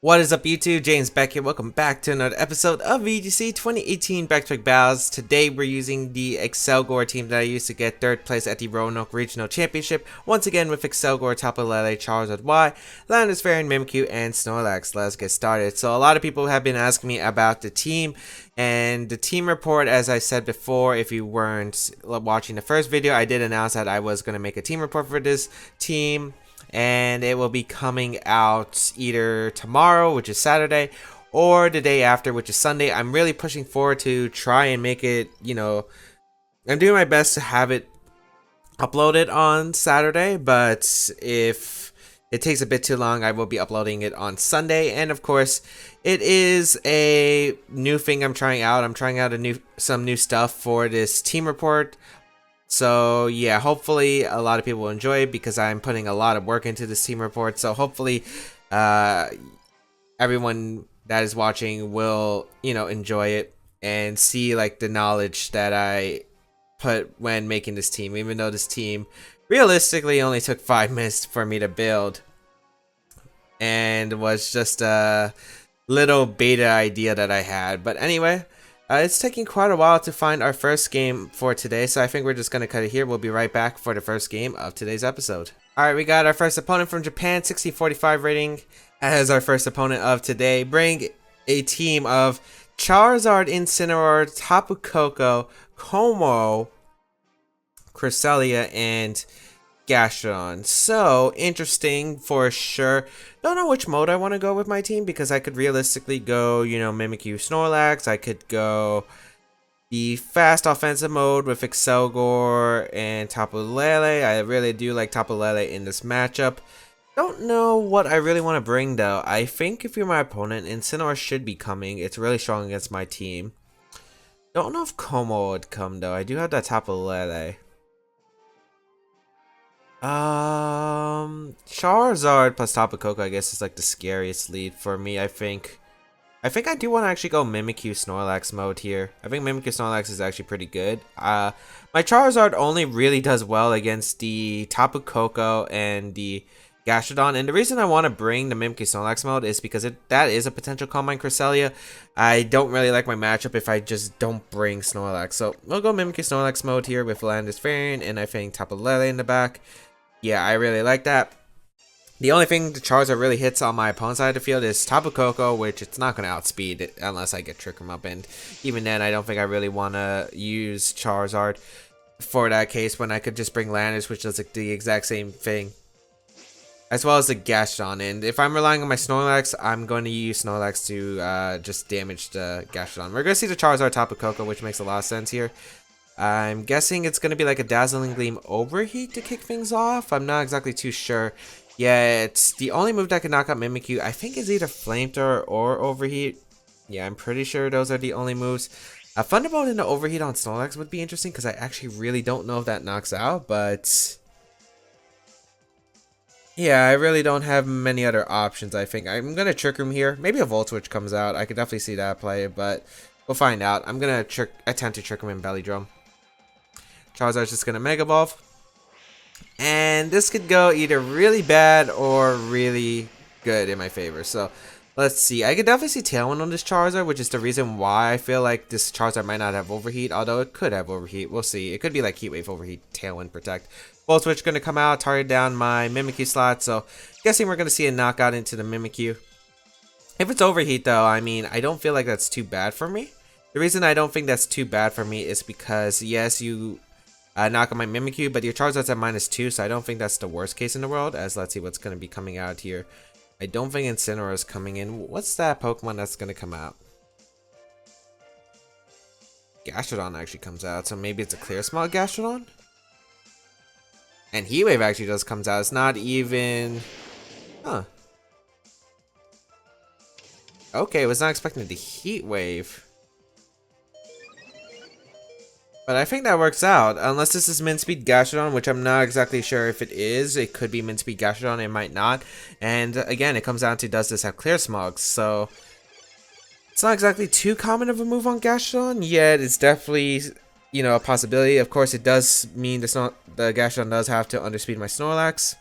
What is up YouTube, James Baek here. Welcome back to another episode of VGC 2018 Back Battles. Today we're using the Accelgor team that I used to get 3rd place at the Roanoke Regional Championship. Once again with Accelgor, Tapu, Lele, Charizard-Y, Landis, Mimikyu, and Snorlax. Let's get started. So a lot of people have been asking me about the team. And the team report, as I said before, if you weren't watching the first video, I did announce that I was going to make a team report for this team. And it will be coming out either tomorrow, which is Saturday, or the day after, which is Sunday. I'm really pushing forward to try and make it, I'm doing my best to have it uploaded on Saturday, but if it takes a bit too long, I will be uploading it on Sunday. And of course, it is a new thing I'm trying out. I'm trying out some new stuff for this team report. So yeah, hopefully a lot of people will enjoy it because I'm putting a lot of work into this team report. So hopefully everyone that is watching will, enjoy it and see like the knowledge that I put when making this team, even though this team realistically only took 5 minutes for me to build and was just a little beta idea that I had. But anyway, it's taking quite a while to find our first game for today, so I think we're just going to cut it here. We'll be right back for the first game of today's episode. Alright, we got our first opponent from Japan, 6045 rating, as our first opponent of today. Bring a team of Charizard, Incineroar, Tapu Koko, Como, Cresselia, and Gastrodon. So interesting for sure. Don't know which mode I want to go with my team because I could realistically go, Mimikyu, Snorlax. I could go the fast offensive mode with Accelgor and Tapu Lele. I really do like Tapu Lele in this matchup. Don't know what I really want to bring though. I think if you're my opponent, Incineroar should be coming. It's really strong against my team. Don't know if Como would come though. I do have that Tapu Lele. Charizard plus Tapu Koko I guess is like the scariest lead for me. I think I do want to actually go Mimikyu Snorlax mode here. I think Mimikyu Snorlax is actually pretty good. My Charizard only really does well against the Tapu Koko and the Gastrodon, and the reason I want to bring the Mimikyu Snorlax mode is because that is a potential Combine Cresselia. I don't really like my matchup if I just don't bring Snorlax, so we'll go Mimikyu Snorlax mode here with Landis and I think Tapu Lele in the back. Yeah, I really like that. The only thing the Charizard really hits on my opponent's side of the field is Tapu Koko, which it's not going to outspeed it unless I get Trick Room up. And even then, I don't think I really want to use Charizard for that case when I could just bring Landis, which does the exact same thing. As well as the Gastrodon. And if I'm relying on my Snorlax, I'm going to use Snorlax to just damage the Gastrodon. We're going to see the Charizard Tapu Koko, which makes a lot of sense here. I'm guessing it's going to be like a Dazzling Gleam Overheat to kick things off. I'm not exactly too sure. Yeah, it's the only move that can knock out Mimikyu. I think it's either Flamethrower or Overheat. Yeah, I'm pretty sure those are the only moves. A Thunderbolt into Overheat on Snorlax would be interesting because I actually really don't know if that knocks out, but yeah, I really don't have many other options, I think. I'm going to Trick Room here. Maybe a Volt Switch comes out. I could definitely see that play, but we'll find out. I'm going to attempt to Trick Room in Belly Drum. Charizard's just going to Mega Evolve. And this could go either really bad or really good in my favor. So let's see. I could definitely see Tailwind on this Charizard, which is the reason why I feel like this Charizard might not have Overheat, although it could have Overheat. We'll see. It could be like Heat Wave, Overheat, Tailwind, Protect. Volt Switch going to come out, target down my Mimikyu slot. So guessing we're going to see a knockout into the Mimikyu. If it's Overheat though, I mean, I don't feel like that's too bad for me. The reason I don't think that's too bad for me is because yes, you knock on my Mimikyu, but your Charizard's at -2, so I don't think that's the worst case in the world, as let's see what's going to be coming out here. I don't think Incineroar is coming in. What's that Pokemon that's going to come out? Gastrodon actually comes out, so maybe it's a Clear Smog Gastrodon? And Heat Wave actually just comes out. It's not even... Huh. Okay, was not expecting the Heat Wave. But I think that works out, unless this is Min Speed Gastrodon, which I'm not exactly sure if it is. It could be Min Speed Gastrodon, it might not. And again, it comes down to does this have Clear Smog, so it's not exactly too common of a move on Gastrodon, yet it's definitely, a possibility. Of course, it does mean the Gastrodon does have to underspeed my Snorlax.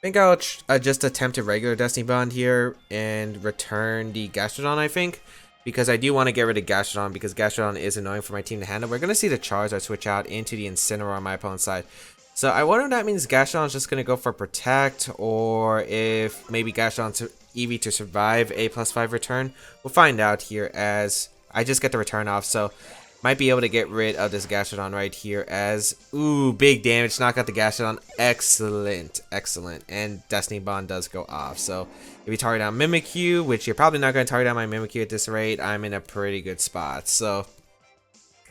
think I'll just attempt a regular Destiny Bond here and return the Gastrodon, I think. Because I do want to get rid of Gastrodon because Gastrodon is annoying for my team to handle. We're going to see the Charizard switch out into the Incineroar on my opponent's side. So I wonder if that means Gastrodon is just going to go for Protect, or if maybe Gastrodon's EV to survive a +5 return. We'll find out here as I just get the return off. So might be able to get rid of this Gastrodon right here as, ooh, big damage, knock out the Gastrodon. Excellent, excellent. And Destiny Bond does go off. So if you target down Mimikyu, which you're probably not going to target down my Mimikyu at this rate, I'm in a pretty good spot. So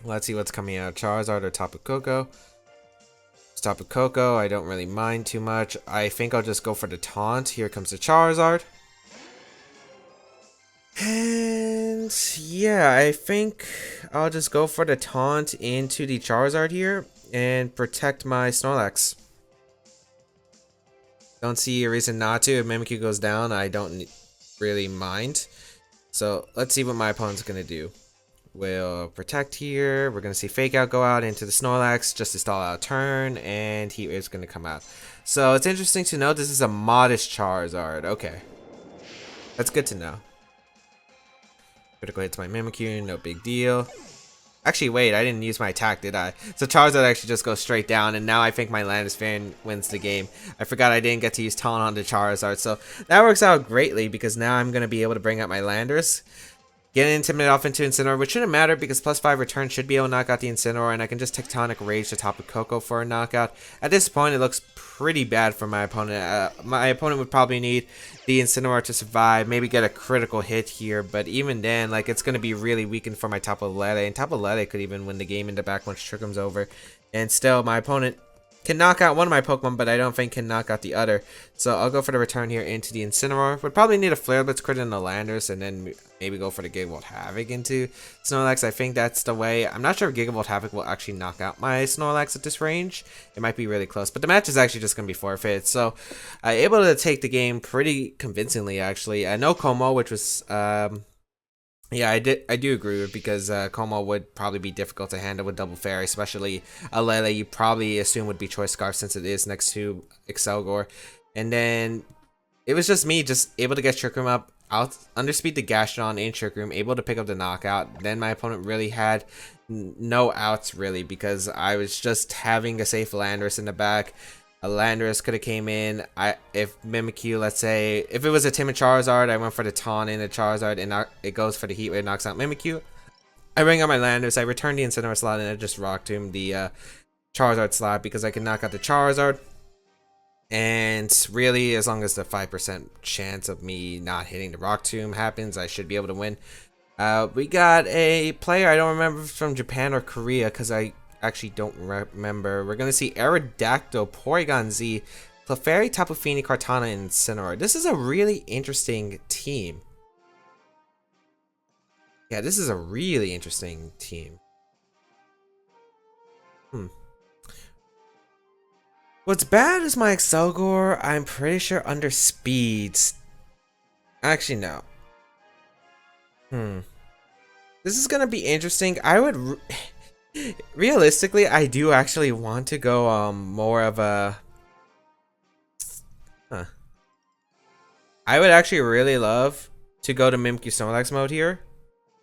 let's see what's coming out. Charizard or Tapu Koko. Tapu Koko, I don't really mind too much. I think I'll just go for the taunt. Here comes the Charizard. And yeah, I think I'll just go for the taunt into the Charizard here and protect my Snorlax. Don't see a reason not to. If Mimikyu goes down, I don't really mind. So let's see what my opponent's going to do. We'll protect here. We're going to see Fake Out go out into the Snorlax just to stall out a turn, and he is going to come out. So it's interesting to note this is a modest Charizard. Okay. That's good to know. Critical hits my Mimikyu, no big deal. Actually, wait, I didn't use my attack, did I? So Charizard actually just goes straight down, and now I think my Landorus fan wins the game. I forgot I didn't get to use Taunt on the Charizard, so that works out greatly because now I'm going to be able to bring up my Landorus. Get an Intimidate off into Incineroar, which shouldn't matter because +5 return should be able to knock out the Incineroar, and I can just Tectonic Rage to Tapu Koko for a knockout. At this point, it looks pretty bad for my opponent. My opponent would probably need the Incineroar to survive, maybe get a critical hit here, but even then, like, it's going to be really weakened for my Tapu Lele, and Tapu Lele could even win the game in the back once Trick comes over. And still, my opponent can knock out one of my Pokemon, but I don't think can knock out the other. So I'll go for the return here into the Incineroar. Would probably need a Flare Blitz crit in the Landorus, and then maybe go for the Gigavolt Havoc into Snorlax. I think that's the way. I'm not sure if Gigavolt Havoc will actually knock out my Snorlax at this range. It might be really close, but the match is actually just going to be forfeit. So able to take the game pretty convincingly, actually. No Como, which was... yeah, I do agree with it because Como would probably be difficult to handle with Double Fairy, especially a Lele you probably assume would be Choice Scarf since it is next to Accelgor. And then it was just me just able to get Trick Room up, underspeed the Gastrodon in Trick Room, able to pick up the knockout. Then my opponent really had no outs really because I was just having a safe Landorus in the back. A Landorus could have came in. If Mimikyu, let's say, if it was a timid Charizard, I went for the taunt in the Charizard, and it goes for the Heat Wave, knocks out Mimikyu. I bring out my Landorus, I return the Incineroar slot, and I just Rock Tomb the Charizard slot because I can knock out the Charizard. And really, as long as the 5% chance of me not hitting the Rock Tomb happens, I should be able to win. We got a player, I don't remember if it's from Japan or Korea, because I actually don't remember. We're going to see Aerodactyl, Porygon Z, Clefairy, Tapu Fini, Kartana, and Incineroar. This is a really interesting team. Yeah, this is a really interesting team. What's bad is my Accelgor, I'm pretty sure under speeds. Actually, no. This is going to be interesting. I would... Realistically, I do actually want to go more of a... I would actually really love to go to Mimikyu Snorlax mode here.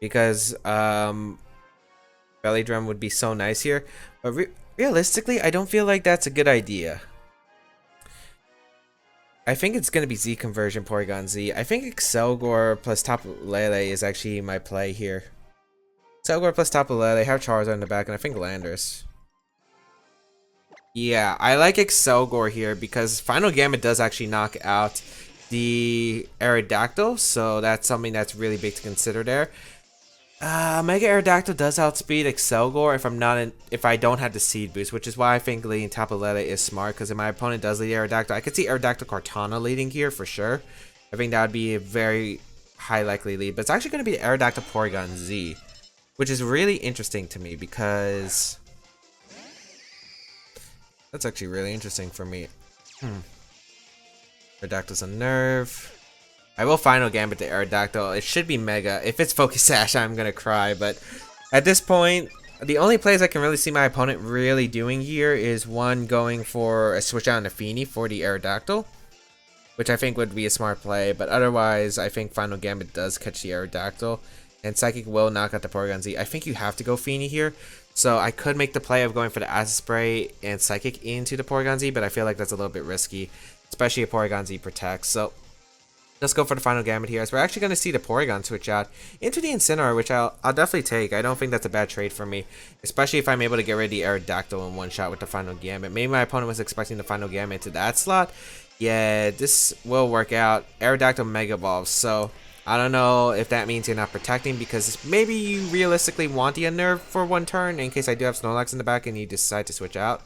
Because Belly Drum would be so nice here. But realistically, I don't feel like that's a good idea. I think it's going to be Z conversion Porygon Z. I think Accelgor plus Tapu Lele is actually my play here. Accelgor plus Tapu Lele, have Charizard in the back, and I think Landorus. Yeah, I like Accelgor here because Final Gambit does actually knock out the Aerodactyl, so that's something that's really big to consider there. Mega Aerodactyl does outspeed Accelgor if I don't have the Seed Boost, which is why I think leading Tapu Lele is smart, because if my opponent does lead Aerodactyl, I could see Aerodactyl Kartana leading here for sure. I think that would be a very high likely lead, but it's actually going to be Aerodactyl Porygon Z. Which is really interesting to me because that's actually really interesting for me. Aerodactyl's a nerve. I will Final Gambit the Aerodactyl. It should be Mega. If it's Focus Sash, I'm gonna cry. But at this point, the only plays I can really see my opponent really doing here is one going for a switch out on a Fini for the Aerodactyl. which I think would be a smart play. But otherwise, I think Final Gambit does catch the Aerodactyl, and Psychic will knock out the Porygon Z. I think you have to go Feeny here. So I could make the play of going for the Acid Spray and Psychic into the Porygon Z, but I feel like that's a little bit risky, especially if Porygon Z protects. So let's go for the Final Gambit here, as we're actually going to see the Porygon switch out into the Incineroar, which I'll definitely take. I don't think that's a bad trade for me, especially if I'm able to get rid of the Aerodactyl in one shot with the Final Gambit. Maybe my opponent was expecting the Final Gambit to that slot. Yeah, this will work out. Aerodactyl Mega Evolves, so I don't know if that means you're not protecting, because maybe you realistically want the Unnerve for one turn in case I do have Snorlax in the back and you decide to switch out.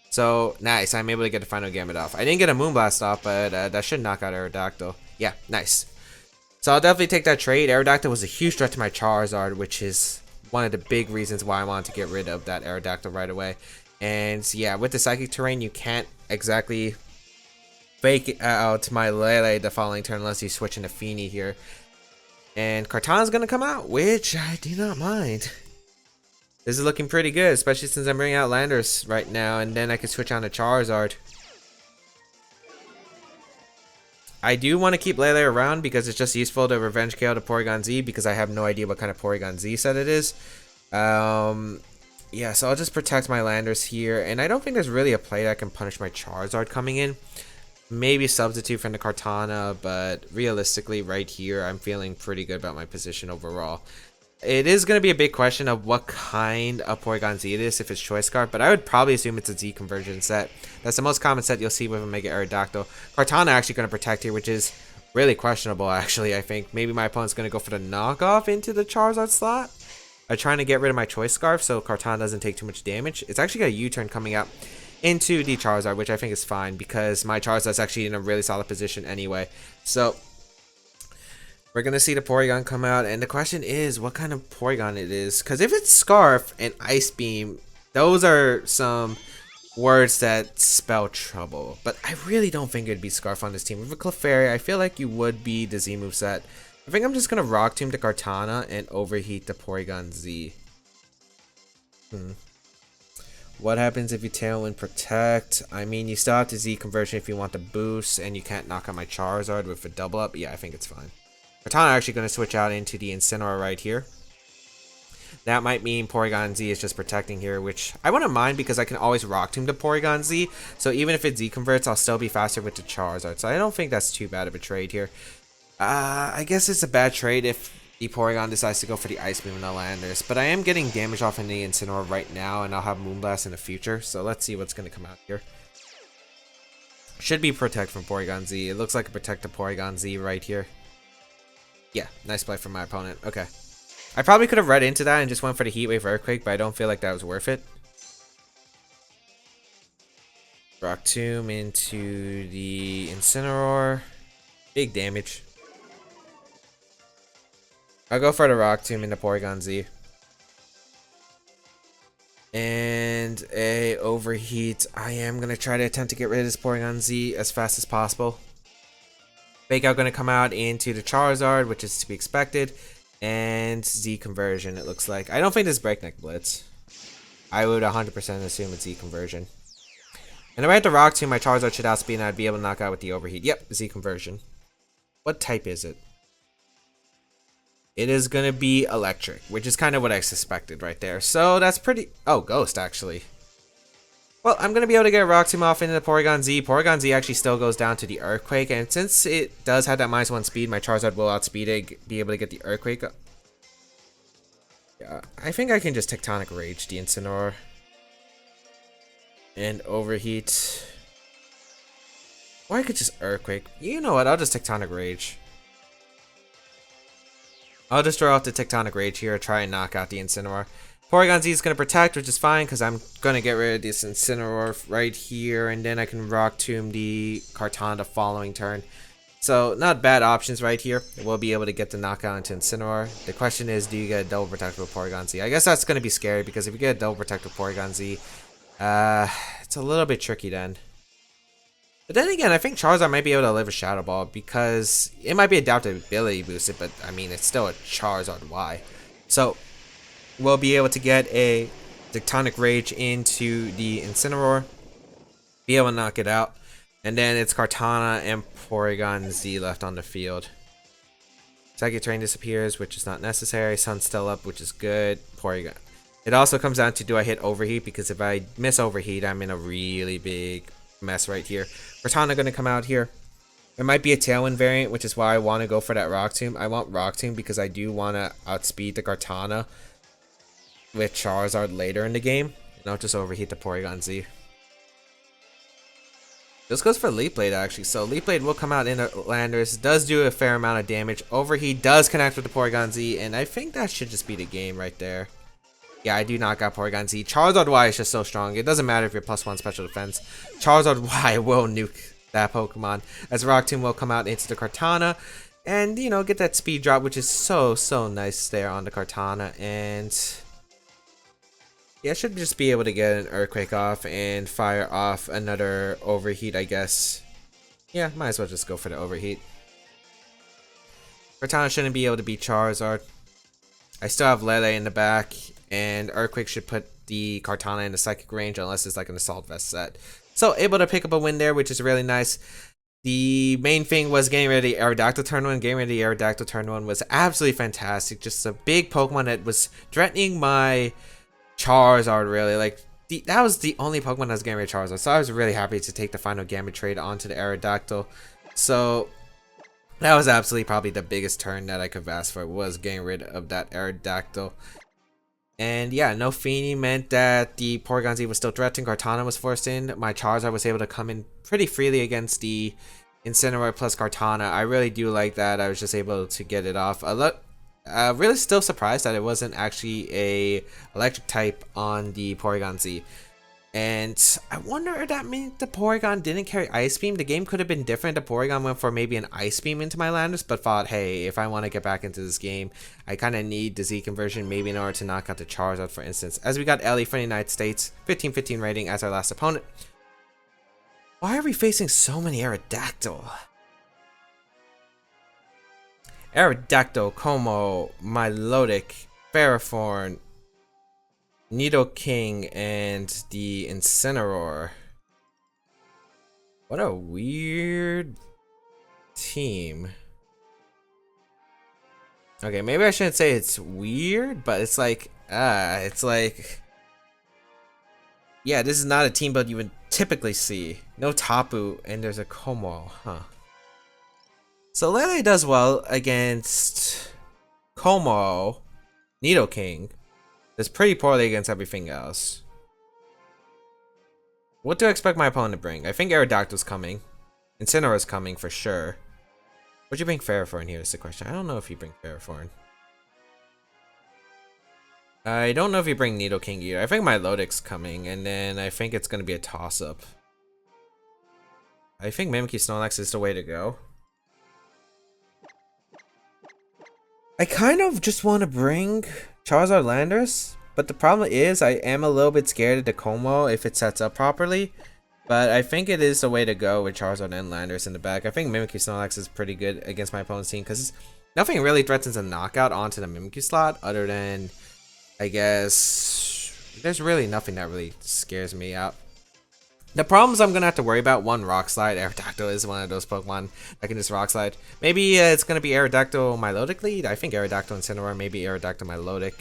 So, nice. I'm able to get the Final Gambit off. I didn't get a Moonblast off, but that should knock out Aerodactyl. Yeah, nice. So, I'll definitely take that trade. Aerodactyl was a huge threat to my Charizard, which is one of the big reasons why I wanted to get rid of that Aerodactyl right away. And, yeah, with the Psychic Terrain, you can't exactly fake out my Lele the following turn unless you switch into Feeny here. And Kartana's going to come out, which I do not mind. This is looking pretty good, especially since I'm bringing out Landers right now, and then I can switch on to Charizard. I do want to keep Lele around because it's just useful to Revenge KO the Porygon Z, because I have no idea what kind of Porygon Z set it is. Yeah, so I'll just protect my Landers here, and I don't think there's really a play that can punish my Charizard coming in. Maybe substitute from the Kartana, but realistically right here I'm feeling pretty good about my position overall. It is going to be a big question of what kind of Porygon Z it is, if it's Choice Scarf, but I would probably assume it's a Z conversion set. That's the most common set you'll see with a Mega Aerodactyl. Kartana actually going to protect here, which is really questionable actually. I think maybe my opponent's going to go for the knockoff into the Charizard slot. I'm trying to get rid of my Choice Scarf so Kartana doesn't take too much damage. It's actually got a U-turn coming out into the Charizard, which I think is fine because my Charizard's actually in a really solid position anyway. So we're gonna see the Porygon come out, and the question is what kind of Porygon it is, because if it's Scarf and Ice Beam, those are some words that spell trouble, but I really don't think it'd be Scarf on this team. With a Clefairy, I feel like you would be the Z moveset. I think I'm just gonna Rock Tomb the Kartana and overheat the Porygon Z. What happens if you Tailwind Protect? I mean, you still have to Z conversion if you want the boost, and you can't knock out my Charizard with a double up. Yeah, I think it's fine. Kartana actually going to switch out into the Incineroar right here. That might mean Porygon Z is just protecting here, which I wouldn't mind because I can always Rock Tomb to Porygon Z. So even if it Z converts, I'll still be faster with the Charizard. So I don't think that's too bad of a trade here. I guess it's a bad trade if the Porygon decides to go for the Ice Beam and the Landers, but I am getting damage off in the Incineroar right now, and I'll have Moonblast in the future, so let's see what's going to come out here. Should be Protect from Porygon Z. It looks like a Protect to Porygon Z right here. Yeah, nice play from my opponent. Okay. I probably could have read into that and just went for the Heat Wave Earthquake, but I don't feel like that was worth it. Rock Tomb into the Incineroar. Big damage. I'll go for the Rock Tomb in the Porygon Z. And a Overheat. I am going to try to attempt to get rid of this Porygon Z as fast as possible. Baek Battles going to come out into the Charizard, which is to be expected. And Z conversion, it looks like. I don't think this Breakneck Blitz. I would 100% assume it's Z conversion. And if I had to Rock Tomb, my Charizard should outspeed and I'd be able to knock out with the Overheat. Yep, Z conversion. What type is it? It is going to be electric, which is kind of what I suspected right there. So that's pretty... Oh, Ghost, actually. Well, I'm going to be able to get a Rock Tomb off into the Porygon Z. Porygon Z actually still goes down to the Earthquake. And since it does have that -1 speed, my Charizard will outspeed it, be able to get the Earthquake. Yeah, I think I can just Tectonic Rage the Incineroar. And Overheat. Or I could just Earthquake. You know what? I'll just Tectonic Rage. I'll just throw out the Tectonic Rage here, try and knock out the Incineroar. Porygon Z is going to protect, which is fine, because I'm going to get rid of this Incineroar right here, and then I can Rock Tomb the Kartana the following turn. So, not bad options right here. We'll be able to get the knockout into Incineroar. The question is, do you get a double protect with Porygon Z? I guess that's going to be scary, because if you get a double protect with Porygon Z, it's a little bit tricky then. But then again, I think Charizard might be able to live a Shadow Ball because it might be adaptability boosted, but I mean, it's still a Charizard-Y. So, we'll be able to get a Tectonic Rage into the Incineroar, be able to knock it out, And then it's Kartana and Porygon Z left on the field. Psychic Terrain disappears, which is not necessary. Sun's still up, which is good. Porygon. It also comes down to, do I hit Overheat? Because if I miss Overheat, I'm in a really big mess right here. Kartana going to come out here. There might be a Tailwind variant, which is why I want to go for that Rock Tomb. I want Rock Tomb because I do want to outspeed the Kartana with Charizard later in the game. And I'll just overheat the Porygon Z. This goes for Leaf Blade actually. So Leaf Blade will come out in a Landorus. Does do a fair amount of damage. Overheat does connect with the Porygon Z. And I think that should just be the game right there. Yeah, I do knock out Porygon Z. Charizard-Y is just so strong. It doesn't matter if you're +1 special defense. Charizard-Y will nuke that Pokemon. As Rock Tomb will come out into the Kartana. And, you know, get that speed drop, which is so nice there on the Kartana. And yeah, I should just be able to get an Earthquake off and fire off another Overheat, I guess. Yeah, might as well just go for the Overheat. Kartana shouldn't be able to beat Charizard. I still have Lele in the back, and Earthquake should put the Kartana in the Psychic range unless it's like an Assault Vest set. So, able to pick up a win there, which is really nice. The main thing was getting rid of the Aerodactyl turn 1. Getting rid of the Aerodactyl turn 1 was absolutely fantastic. Just a big Pokemon that was threatening my Charizard, really. Like, that was the only Pokemon that was getting rid of Charizard. So I was really happy to take the final Gambit trade onto the Aerodactyl. So that was absolutely probably the biggest turn that I could have asked for, was getting rid of that Aerodactyl. And yeah, no Feeny meant that the Porygon Z was still threatening. Kartana was forced in. My Charizard was able to come in pretty freely against the Incineroar plus Kartana. I really do like that. I was just able to get it off. Really still surprised that it wasn't actually a electric type on the Porygon Z. And I wonder if that means the Porygon didn't carry Ice Beam. The game could have been different. The Porygon went for maybe an Ice Beam into my Landorus, but thought, hey, if I want to get back into this game, I kind of need the Z conversion maybe in order to knock out the Charizard, for instance. As we got Ellie from the United States, 15-15 rating as our last opponent. Why are we facing so many Aerodactyl? Aerodactyl, Como, Milotic, Ferrothorn, Nidoking, and the Incineroar. What a weird team. Okay, maybe I shouldn't say it's weird, but it's like, yeah, this is not a team build you would typically see. No Tapu, and there's a Como, huh? So Lele does well against Como, Nidoking. Does pretty poorly against everything else. What do I expect my opponent to bring? I think Aerodactyl's coming. Incineroar's coming for sure. Would you bring Ferrothorn here is the question. I don't know if you bring Ferrothorn. I don't know if you bring Nidoking either. I think Milotic's coming, and then I think it's going to be a toss-up. I think Mimikyu Snorlax is the way to go. I kind of just want to bring Charizard Landorus, but the problem is I am a little bit scared of the Como if it sets up properly. But I think it is the way to go with Charizard and Landorus in the back. I think Mimikyu Snorlax is pretty good against my opponent's team because nothing really threatens a knockout onto the Mimikyu slot other than, I guess, there's really nothing that really scares me out. The problems I'm going to have to worry about, one, Rock Slide. Aerodactyl is one of those Pokemon that can just Rock Slide. Maybe it's going to be Aerodactyl Milotic lead. I think Aerodactyl Incineroar, maybe Aerodactyl Milotic.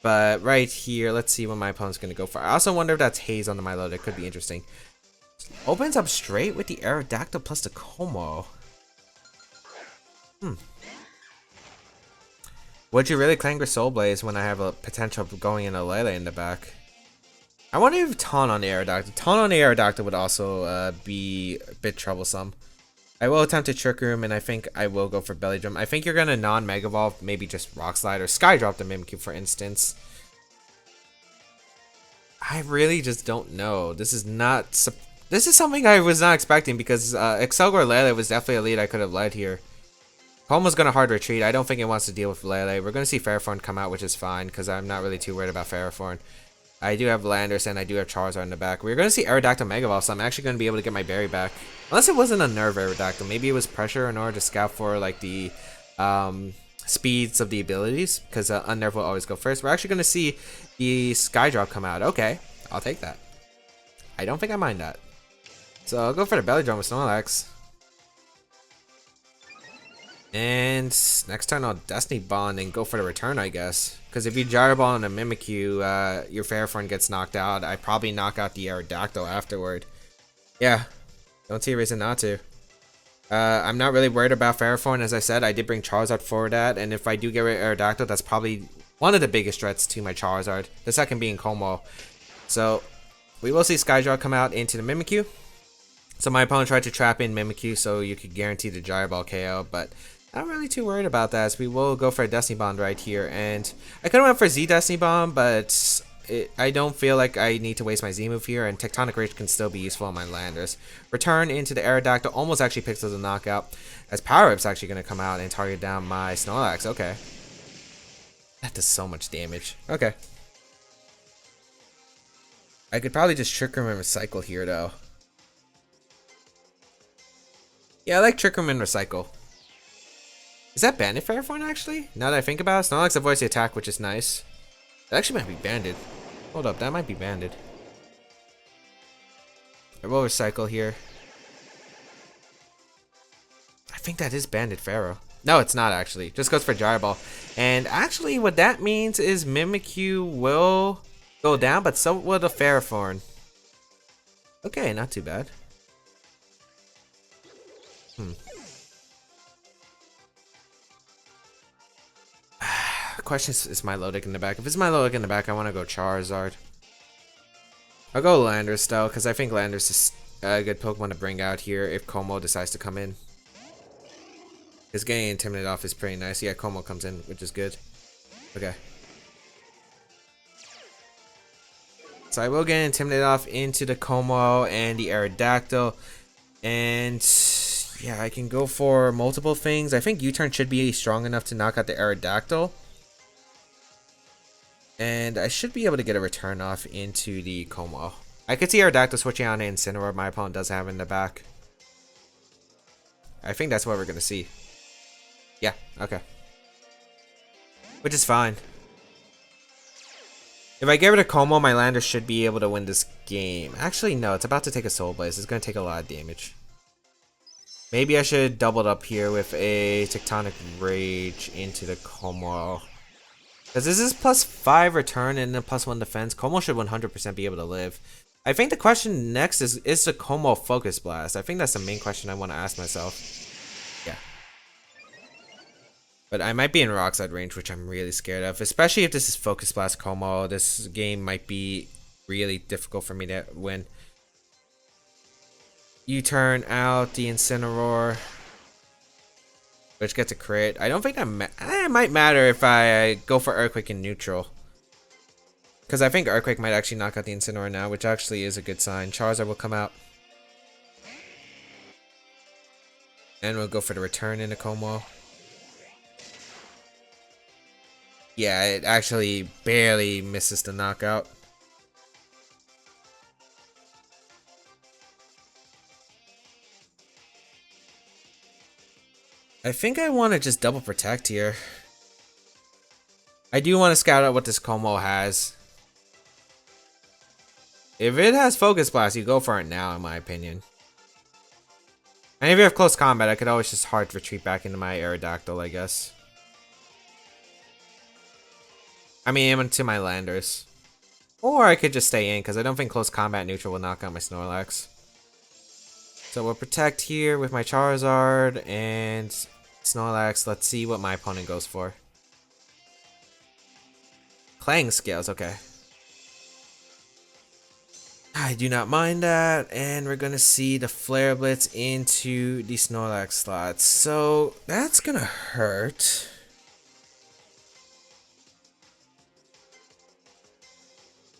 But right here, let's see what my opponent's going to go for. I also wonder if that's Haze on the Milotic. Could be interesting. Opens up straight with the Aerodactyl plus the Como. Would you really Clanger Soul Blaze when I have a potential of going in a Lele in the back? I wonder if Taunt on the Aerodactyl. Taunt on the Aerodactyl would also be a bit troublesome. I will attempt to Trick Room, and I think I will go for Belly Drum. I think you're going to non-Mega Evolve, maybe just Rock Slide or Sky Drop the Mimikyu, for instance. I really just don't know. This is something I was not expecting because Accelgor Lele was definitely a lead I could have led here. Como's going to hard retreat. I don't think it wants to deal with Lele. We're going to see Ferrothorn come out, which is fine because I'm not really too worried about Ferrothorn. I do have Landorus and I do have Charizard in the back. We're going to see Aerodactyl Mega Evolve, so I'm actually going to be able to get my berry back. Unless it wasn't a Nerve Aerodactyl. Maybe it was pressure in order to scout for like the speeds of the abilities, because Unnerve will always go first. We're actually going to see the Sky Drop come out. Okay, I'll take that. I don't think I mind that. So I'll go for the belly drum with Snorlax. And next turn I'll Destiny Bond and go for the return, I guess. Because if you Gyro Ball on a Mimikyu, your Ferrothorn gets knocked out. I probably knock out the Aerodactyl afterward. Yeah, don't see a reason not to. I'm not really worried about Ferrothorn. As I said, I did bring Charizard for that. And if I do get rid of Aerodactyl, that's probably one of the biggest threats to my Charizard. The second being Como. So we will see Skydraw come out into the Mimikyu. So my opponent tried to trap in Mimikyu so you could guarantee the Gyro Ball KO, but not really too worried about that, as we will go for a Destiny Bond right here. And I could have went for Z Destiny Bomb, but I don't feel like I need to waste my Z move here, and Tectonic Rage can still be useful on my Landers. Return into the Aerodactyl almost actually picks up the knockout, as Power Whip's actually going to come out and target down my Snorlax. Okay. That does so much damage. Okay. I could probably just Trick Room and Recycle here, though. Yeah, I like Trick Room and Recycle. Is that banded Ferrothorn, actually? Now that I think about it, Snorlax avoids the attack, which is nice. That actually might be banded. Hold up, that might be banded. I will Recycle here. I think that is banded Pharaoh. No, it's not, actually. Just goes for Gyro Ball. And actually, what that means is Mimikyu will go down, but so will the Ferrothorn. Okay, not too bad. Question is Milotic in the back. If it's Milotic in the back, I want to go Charizard. I'll go Landers though, because I think Landers is a good Pokemon to bring out here if Como decides to come in. Because getting Intimidated off is pretty nice. Yeah, Como comes in, which is good. Okay. So I will get Intimidated off into the Como and the Aerodactyl. And yeah, I can go for multiple things. I think U-Turn should be strong enough to knock out the Aerodactyl. And I should be able to get a return off into the Como. I could see Aerodactyl switching on an Incineroar my opponent does have in the back. I think that's what we're going to see. Yeah, okay. Which is fine. If I get rid of Como, my Lander should be able to win this game. Actually, no, it's about to take a Soul Blaze. It's going to take a lot of damage. Maybe I should double it up here with a Tectonic Rage into the Como. Because this is +5 return and then +1 defense. Como should 100% be able to live. I think the question next is the Como Focus Blast? I think that's the main question I want to ask myself. Yeah. But I might be in Rock Slide range, which I'm really scared of. Especially if this is Focus Blast Como. This game might be really difficult for me to win. U-turn out the Incineroar, which gets a crit. I don't think that it might matter if I go for Earthquake in neutral. Because I think Earthquake might actually knock out the Incineroar now, which actually is a good sign. Charizard will come out. And we'll go for the return into Como. Yeah, it actually barely misses the knockout. I think I want to just double protect here. I do want to scout out what this Como has. If it has Focus Blast, you go for it now, in my opinion. And if you have close combat, I could always just hard retreat back into my Aerodactyl, I guess. I mean, into my Landers. Or I could just stay in, because I don't think close combat neutral will knock out my Snorlax. So we'll protect here with my Charizard and Snorlax. Let's see what my opponent goes for. Clang Scales, okay. I do not mind that, and we're gonna see the Flare Blitz into the Snorlax slots. So that's gonna hurt.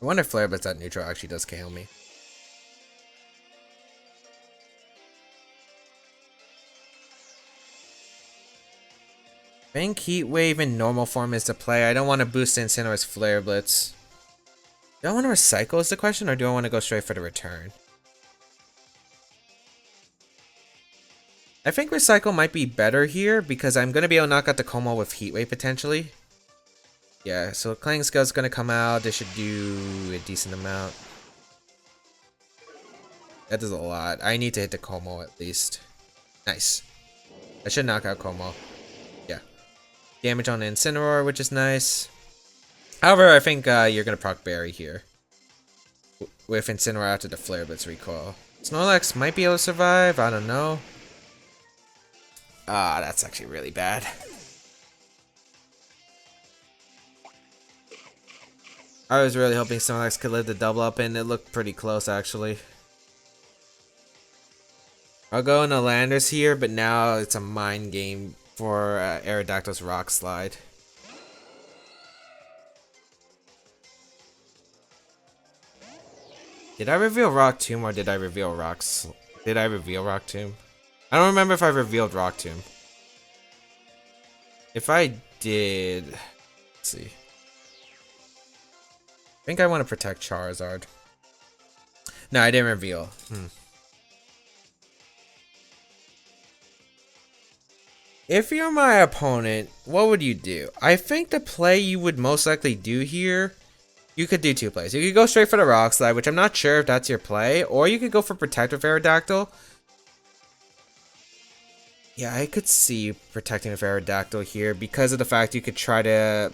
I wonder if Flare Blitz at neutral actually does KO me. I think Heat Wave in normal form is the play. I don't want to boost Incineroar's Flare Blitz. Do I want to recycle is the question, or do I want to go straight for the return? I think recycle might be better here because I'm going to be able to knock out the Como with Heat Wave potentially. Yeah, so Clang Scale is going to come out. This should do a decent amount. That does a lot. I need to hit the Como at least. Nice. I should knock out Como. Yeah. Damage on the Incineroar, which is nice. However, I think you're going to proc Berry here. With Incineroar after the Flare Blitz recoil. Snorlax might be able to survive. I don't know. Ah, that's actually really bad. I was really hoping Snorlax could live the double up, and it looked pretty close actually. I'll go into Landers here, but now it's a mind game for Aerodactyl's Rock Slide. Did I reveal Rock Tomb or did I reveal Rocks? Did I reveal Rock Tomb? I don't remember if I revealed Rock Tomb. If I did, let's see. I think I want to protect Charizard. No, I didn't reveal. If you're my opponent, what would you do? I think the play you would most likely do here, you could do two plays. You could go straight for the Rock Slide, which I'm not sure if that's your play, or you could go for Protective Aerodactyl. Yeah, I could see you protecting with Aerodactyl here because of the fact you could try to,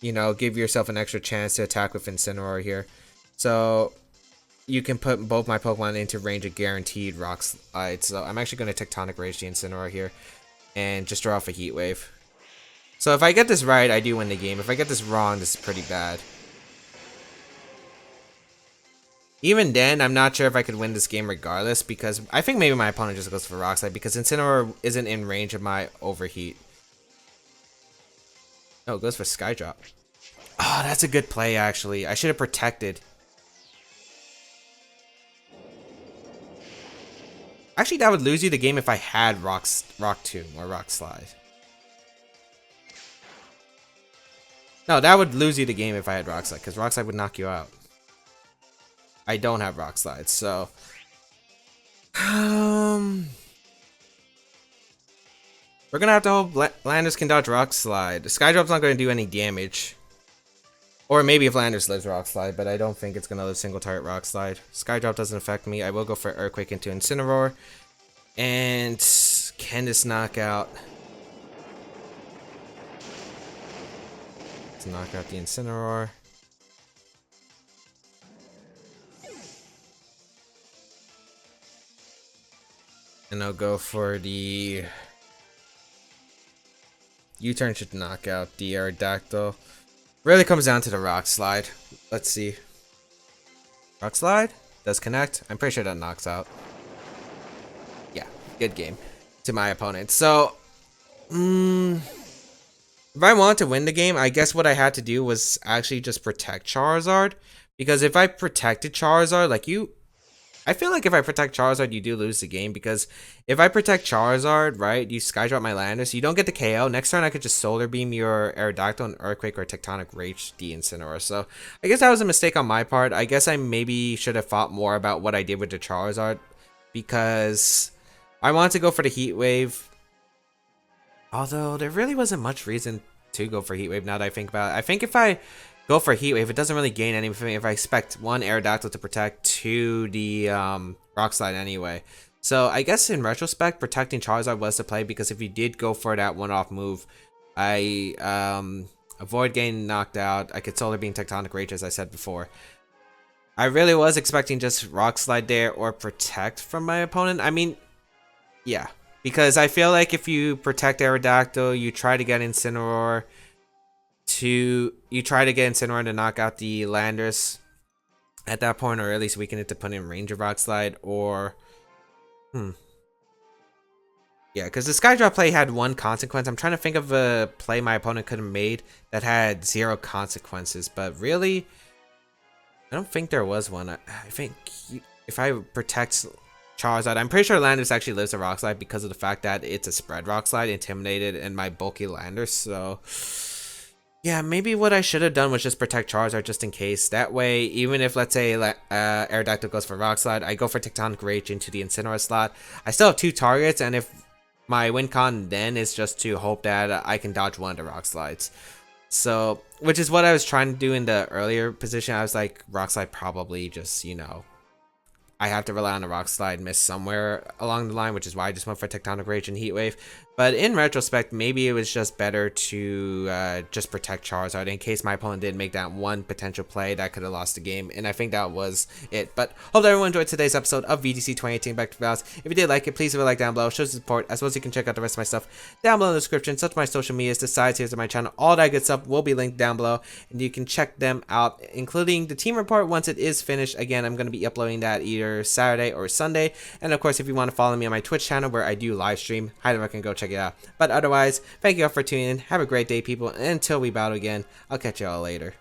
you know, give yourself an extra chance to attack with Incineroar here. So you can put both my Pokemon into range of guaranteed Rock Slide. So I'm actually going to Tectonic Rage the Incineroar here and just draw off a Heat Wave. So if I get this right, I do win the game. If I get this wrong, this is pretty bad. Even then, I'm not sure if I could win this game regardless, because I think maybe my opponent just goes for Rock Slide because Incineroar isn't in range of my Overheat. Oh, it goes for Sky Drop. Oh, that's a good play, actually. I should have protected. Actually, that would lose you the game if I had Rock Tomb or Rock Slide. No, that would lose you the game if I had Rock Slide, because Rock Slide would knock you out. I don't have Rock Slide, so we're gonna have to hope Landers can dodge Rock Slide. Sky Drop's not gonna do any damage. Or maybe if Landers lives Rock Slide, but I don't think it's gonna live single target Rock Slide. Sky Drop doesn't affect me. I will go for Earthquake into Incineroar. And can this knock out? Let's knock out the Incineroar. And I'll go for the U-turn should knock out the Aerodactyl. Really comes down to the Rock Slide. Let's see. Rock Slide does connect. I'm pretty sure that knocks out. Yeah, good game to my opponent. So, if I want to win the game, I guess what I had to do was actually just protect Charizard. Because if I protected Charizard, like I feel like if I protect Charizard, you do lose the game, because if I protect Charizard, right, you Sky Drop my Landers, you don't get the KO. Next turn, I could just Solar Beam your Aerodactyl and Earthquake or Tectonic Rage the Incineroar. So I guess that was a mistake on my part. I guess I maybe should have thought more about what I did with the Charizard, because I wanted to go for the Heat Wave. Although there really wasn't much reason to go for Heat Wave now that I think about it. I think if I go for Heat Wave, it doesn't really gain anything if I expect one Aerodactyl to protect, two the Rock Slide anyway. So I guess in retrospect, protecting Charizard was the play, because if you did go for that one-off move, I avoid getting knocked out. I could Solar Beam Tectonic Rage, as I said before. I really was expecting just Rock Slide there or protect from my opponent. I mean, yeah, because I feel like if you protect Aerodactyl, you try to get Incineroar. You try to get Incineroar to knock out the Landers at that point, or at least weaken it to put in range of Rock Slide, or yeah, because the Sky Drop play had one consequence. I'm trying to think of a play my opponent could have made that had 0 consequences, but really, I don't think there was one. I think if I protect Charizard, I'm pretty sure Landers actually lives a Rock Slide because of the fact that it's a spread Rock Slide, intimidated, and my bulky Landers, so yeah, maybe what I should have done was just protect Charizard just in case. That way, even if, let's say, Aerodactyl goes for Rock Slide, I go for Tectonic Rage into the Incineroar slot. I still have 2 targets, and if my win con then is just to hope that I can dodge one of the Rock Slides. So, which is what I was trying to do in the earlier position. I was like, Rock Slide probably just, you know, I have to rely on a Rock Slide miss somewhere along the line, which is why I just went for Tectonic Rage and Heat Wave. But in retrospect, maybe it was just better to just protect Charizard in case my opponent did make that one potential play that could have lost the game. And I think that was it. But hope everyone enjoyed today's episode of VGC 2018 Back to Battles. If you did like it, please leave a like down below. Show support, as well as you can check out the rest of my stuff down below in the description. Such my social medias, the sides here to my channel, all that good stuff will be linked down below. And you can check them out, including the team report once it is finished. Again, I'm going to be uploading that either Saturday or Sunday. And of course, if you want to follow me on my Twitch channel where I do live stream, highly recommend go check it out. But otherwise, thank you all for tuning in. Have a great day, people. And until we battle again, I'll catch you all later.